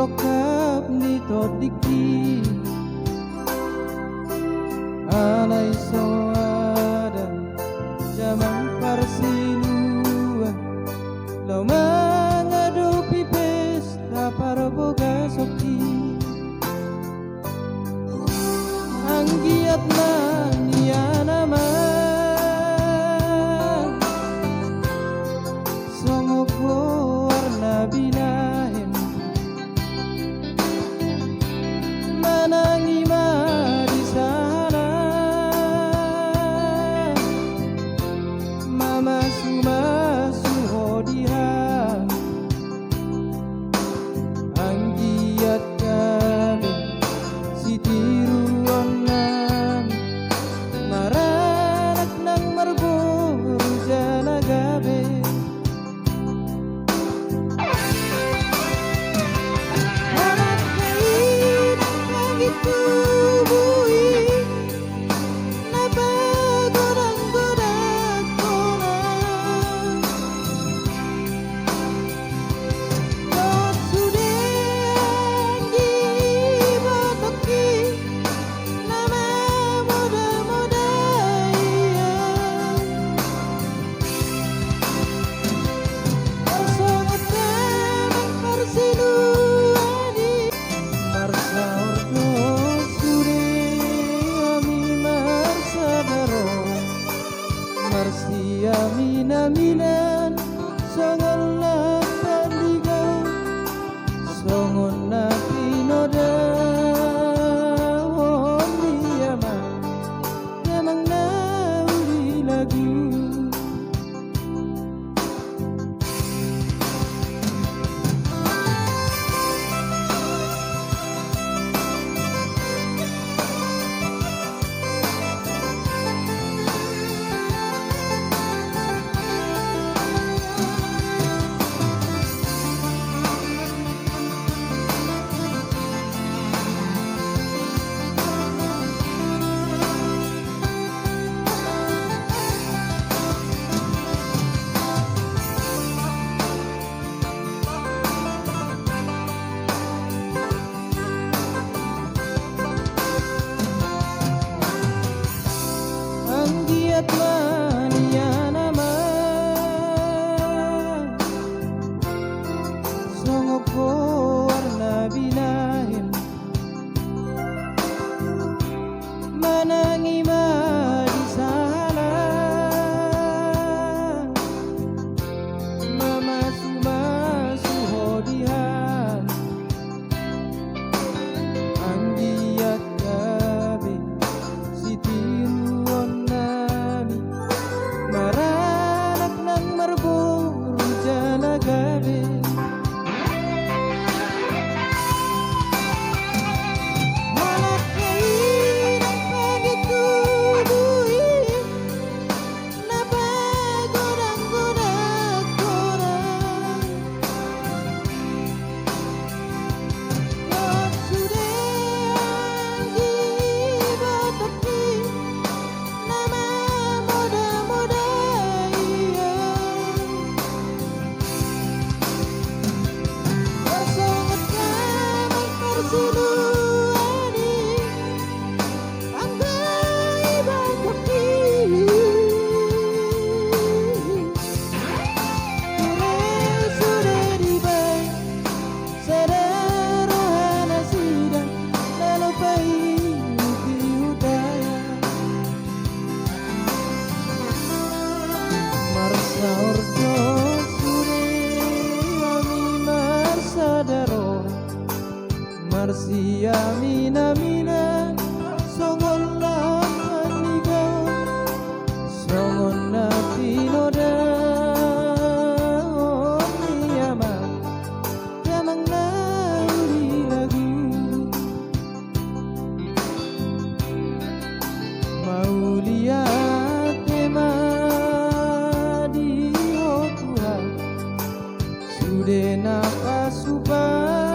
rokap ni todiki alai soada jamang parsinua lau mengadupi pesta parboga soki anggiat maniana songoko warna binahen manangi di sana mama sumasu hodihan anggiat kami si tiruan nami maranak nang marburu janagabe Aminan songon na pandigaw songon na pinoda hondiyama namang nauli lagu maniana songoko warna binahin manangi di sana mama sumasu hodihan anggiat gabe si tiruan maranak nang marburu janagabe malakai nang pagitubuhi napagodang-godang korang Wat sudah dibatoki nama moda-moda Marsi amina mina songon na panigaw songon na pinoda niyama kamang nauli lagu maulia tema di Tuhan sudah nafas subah